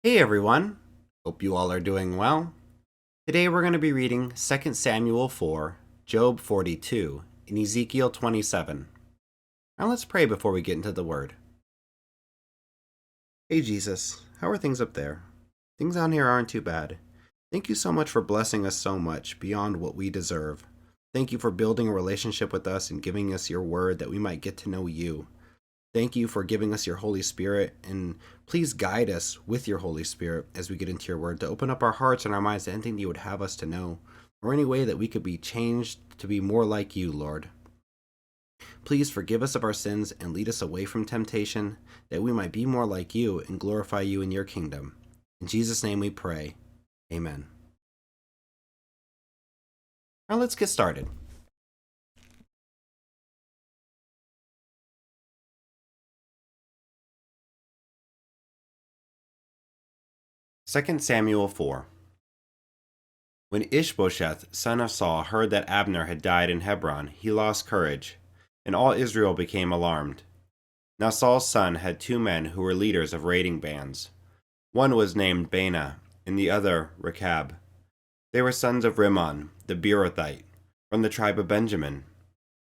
Hey everyone, hope you all are doing well. Today we're going to be reading 2 Samuel 4, Job 42, and Ezekiel 27. Now let's pray before we get into the word. Hey Jesus, how are things up there? Things on here aren't too bad. Thank you so much for blessing us so much beyond what we deserve. Thank you for building a relationship with us and giving us your word that we might get to know you. Thank you for giving us your Holy Spirit, and please guide us with your Holy Spirit as we get into your word to open up our hearts and our minds to anything you would have us to know, or any way that we could be changed to be more like you, Lord. Please forgive us of our sins and lead us away from temptation, that we might be more like you and glorify you in your kingdom. In Jesus' name we pray. Amen. Now let's get started. Second Samuel 4. When Ish-Bosheth, son of Saul, heard that Abner had died in Hebron, he lost courage, and all Israel became alarmed. Now Saul's son had two men who were leaders of raiding bands. One was named Baanah, and the other Rechab. They were sons of Rimmon, the Beerothite, from the tribe of Benjamin.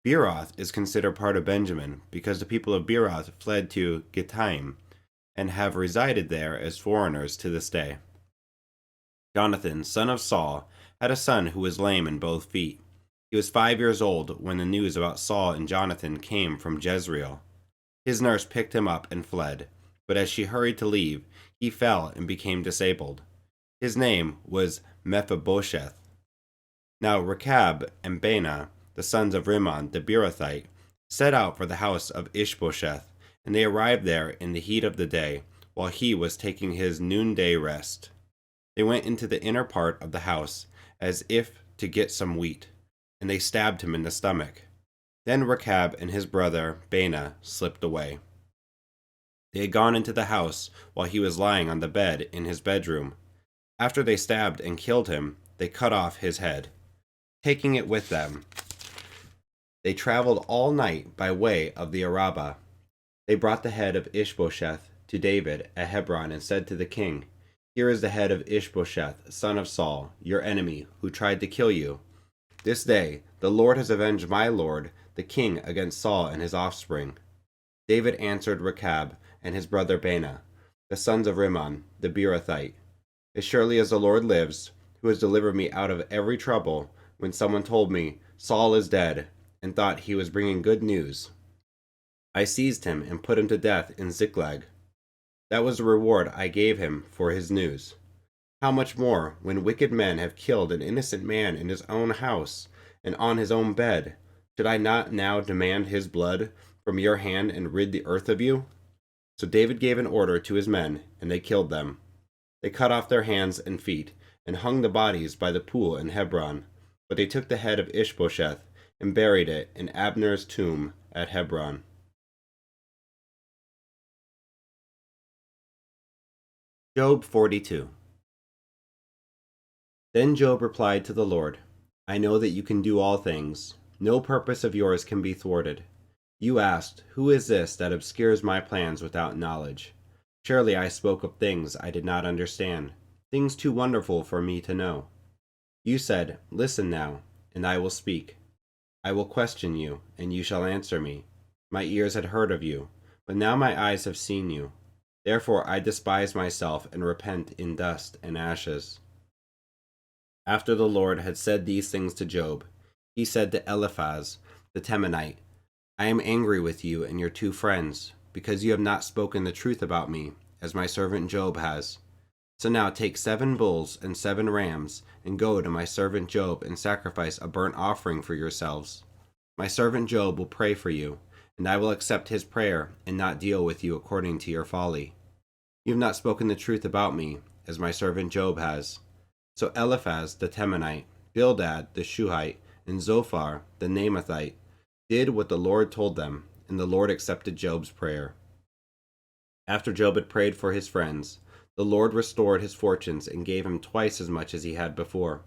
Beeroth is considered part of Benjamin because the people of Beeroth fled to Gittaim and have resided there as foreigners to this day. Jonathan, son of Saul, had a son who was lame in both feet. He was 5 years old when the news about Saul and Jonathan came from Jezreel. His nurse picked him up and fled, but as she hurried to leave, he fell and became disabled. His name was Mephibosheth. Now Rechab and Baanah, the sons of Rimmon the Beerothite, set out for the house of Ish-Bosheth, and they arrived there in the heat of the day, while he was taking his noonday rest. They went into the inner part of the house, as if to get some wheat, and they stabbed him in the stomach. Then Rechab and his brother Baanah slipped away. They had gone into the house while he was lying on the bed in his bedroom. After they stabbed and killed him, they cut off his head. Taking it with them, they traveled all night by way of the Arabah. They brought the head of Ish-Bosheth to David at Hebron and said to the king, "Here is the head of Ish-Bosheth, son of Saul, your enemy, who tried to kill you. This day the Lord has avenged my lord, the king, against Saul and his offspring." David answered Rechab and his brother Baanah, the sons of Rimmon, the Beerothite, "As surely as the Lord lives, who has delivered me out of every trouble, when someone told me, 'Saul is dead,' and thought he was bringing good news, I seized him and put him to death in Ziklag. That was the reward I gave him for his news. How much more, when wicked men have killed an innocent man in his own house and on his own bed, should I not now demand his blood from your hand and rid the earth of you?" So David gave an order to his men, and they killed them. They cut off their hands and feet, and hung the bodies by the pool in Hebron. But they took the head of Ish-Bosheth and buried it in Abner's tomb at Hebron. Job 42. Then Job replied to the Lord, "I know that you can do all things. No purpose of yours can be thwarted. You asked, 'Who is this that obscures my plans without knowledge?' Surely I spoke of things I did not understand, things too wonderful for me to know. You said, 'Listen now, and I will speak. I will question you, and you shall answer me.' My ears had heard of you, but now my eyes have seen you. Therefore I despise myself and repent in dust and ashes." After the Lord had said these things to Job, he said to Eliphaz the Temanite, "I am angry with you and your two friends, because you have not spoken the truth about me, as my servant Job has. So now take 7 bulls and 7 rams, and go to my servant Job and sacrifice a burnt offering for yourselves. My servant Job will pray for you, and I will accept his prayer and not deal with you according to your folly. You have not spoken the truth about me, as my servant Job has." So Eliphaz the Temanite, Bildad the Shuhite, and Zophar the Naamathite did what the Lord told them, and the Lord accepted Job's prayer. After Job had prayed for his friends, the Lord restored his fortunes and gave him twice as much as he had before.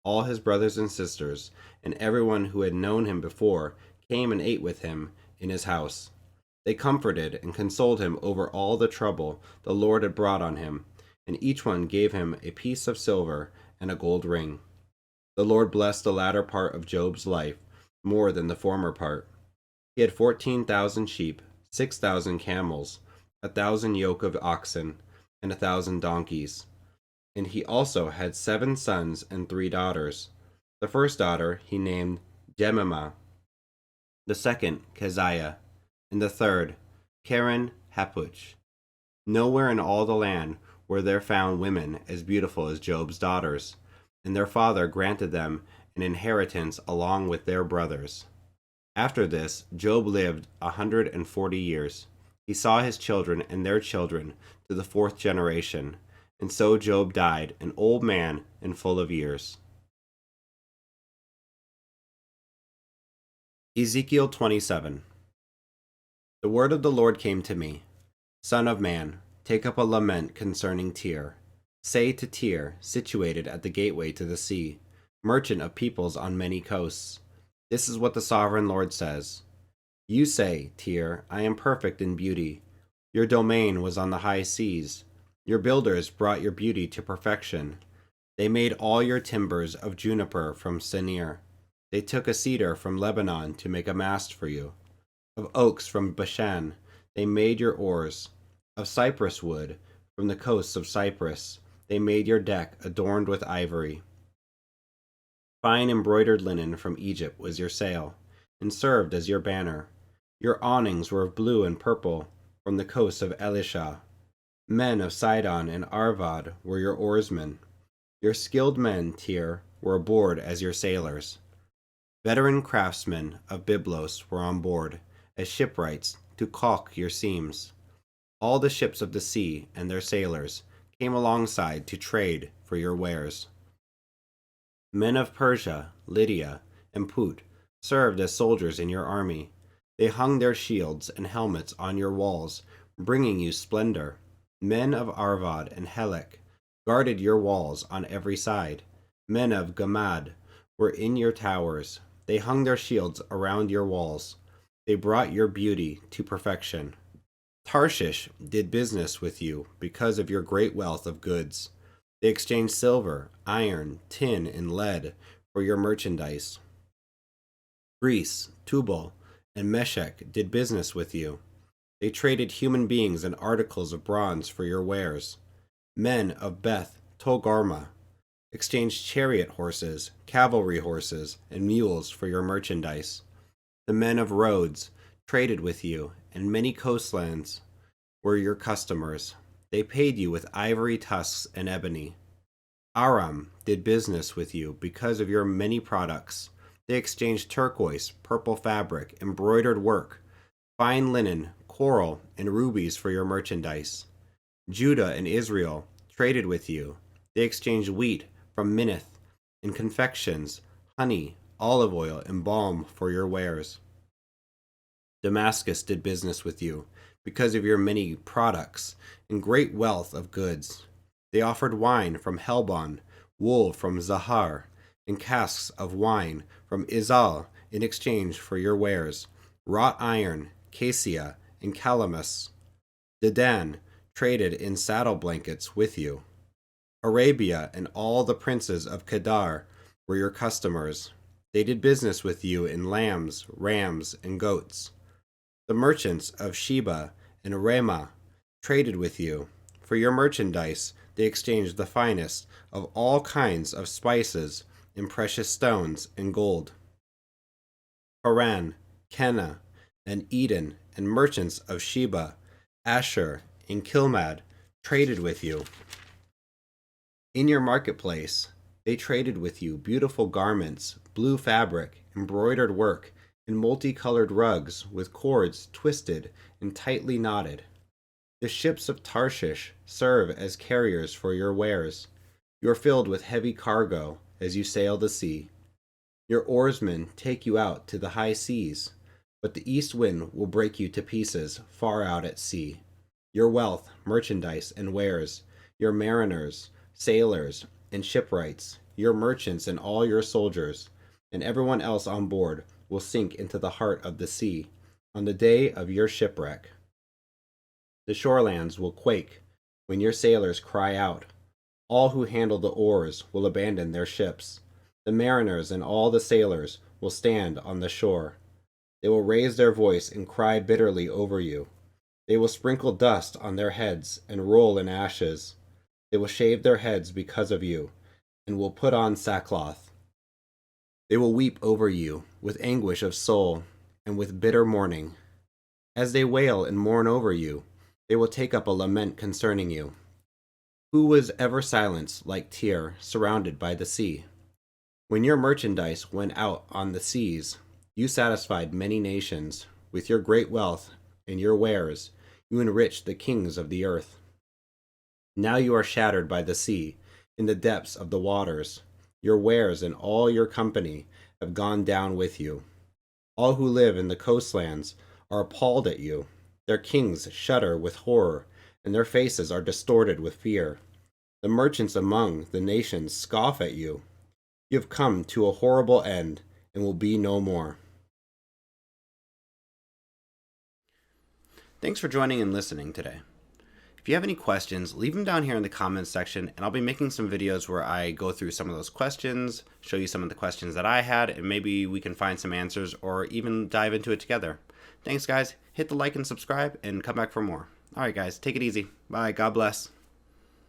All his brothers and sisters, and everyone who had known him before, came and ate with him in his house. They comforted and consoled him over all the trouble the Lord had brought on him, and each one gave him a piece of silver and a gold ring. The Lord blessed the latter part of Job's life more than the former part. He had 14,000 sheep, 6,000 camels, 1,000 yoke of oxen, and 1,000 donkeys. And he also had 7 sons and 3 daughters. The first daughter he named Jemimah, the second Keziah, and the third Keren Happuch. Nowhere in all the land were there found women as beautiful as Job's daughters, and their father granted them an inheritance along with their brothers. After this, Job lived 140 years. He saw his children and their children to the 4th generation, and so Job died, an old man and full of years. Ezekiel 27. The word of the Lord came to me. Son of man, take up a lament concerning Tyre. Say to Tyre, situated at the gateway to the sea, merchant of peoples on many coasts, this is what the sovereign Lord says. You say, Tyre, I am perfect in beauty. Your domain was on the high seas. Your builders brought your beauty to perfection. They made all your timbers of juniper from Senir. They took a cedar from Lebanon to make a mast for you. Of oaks from Bashan, they made your oars. Of cypress wood, from the coasts of Cyprus, they made your deck adorned with ivory. Fine embroidered linen from Egypt was your sail, and served as your banner. Your awnings were of blue and purple, from the coasts of Elisha. Men of Sidon and Arvad were your oarsmen. Your skilled men, Tyre, were aboard as your sailors. Veteran craftsmen of Byblos were on board, as shipwrights, to caulk your seams. All the ships of the sea and their sailors came alongside to trade for your wares. Men of Persia, Lydia, and Put served as soldiers in your army. They hung their shields and helmets on your walls, bringing you splendor. Men of Arvad and Helek guarded your walls on every side. Men of Gamad were in your towers. They hung their shields around your walls. They brought your beauty to perfection. Tarshish did business with you because of your great wealth of goods. They exchanged silver, iron, tin, and lead for your merchandise. Greece, Tubal, and Meshech did business with you. They traded human beings and articles of bronze for your wares. Men of Beth Togarmah exchanged chariot horses, cavalry horses, and mules for your merchandise. The men of Rhodes traded with you, and many coastlands were your customers. They paid you with ivory tusks and ebony. Aram did business with you because of your many products. They exchanged turquoise, purple fabric, embroidered work, fine linen, coral, and rubies for your merchandise. Judah and Israel traded with you. They exchanged wheat from Minnith, and confections, honey, olive oil, and balm for your wares. Damascus did business with you because of your many products and great wealth of goods. They offered wine from Helbon, wool from Zahar, and casks of wine from Izal in exchange for your wares, wrought iron, cassia, and calamus. Dedan traded in saddle blankets with you. Arabia and all the princes of Kedar were your customers. They did business with you in lambs, rams, and goats. The merchants of Sheba and Ramah traded with you. For your merchandise, they exchanged the finest of all kinds of spices and precious stones and gold. Haran, Kenna, and Eden, and merchants of Sheba, Asher, and Kilmad traded with you. In your marketplace, they traded with you beautiful garments, blue fabric, embroidered work, and multicolored rugs with cords twisted and tightly knotted. The ships of Tarshish serve as carriers for your wares. You are filled with heavy cargo as you sail the sea. Your oarsmen take you out to the high seas, but the east wind will break you to pieces far out at sea. Your wealth, merchandise, and wares, your mariners, sailors, and shipwrights, your merchants and all your soldiers, and everyone else on board will sink into the heart of the sea on the day of your shipwreck. The shorelands will quake when your sailors cry out. All who handle the oars will abandon their ships. The mariners and all the sailors will stand on the shore. They will raise their voice and cry bitterly over you. They will sprinkle dust on their heads and roll in ashes. They will shave their heads because of you, and will put on sackcloth. They will weep over you with anguish of soul and with bitter mourning. As they wail and mourn over you, they will take up a lament concerning you. Who was ever silenced like Tyre, surrounded by the sea? When your merchandise went out on the seas, you satisfied many nations. With your great wealth and your wares, you enriched the kings of the earth. Now you are shattered by the sea, in the depths of the waters. Your wares and all your company have gone down with you. All who live in the coastlands are appalled at you. Their kings shudder with horror, and their faces are distorted with fear. The merchants among the nations scoff at you. You have come to a horrible end and will be no more. Thanks for joining and listening today. If you have any questions, leave them down here in the comments section, and I'll be making some videos where I go through some of those questions, show you some of the questions that I had, and maybe we can find some answers or even dive into it together. Thanks, guys. Hit the like and subscribe, and come back for more. All right, guys, take it easy. Bye. God bless.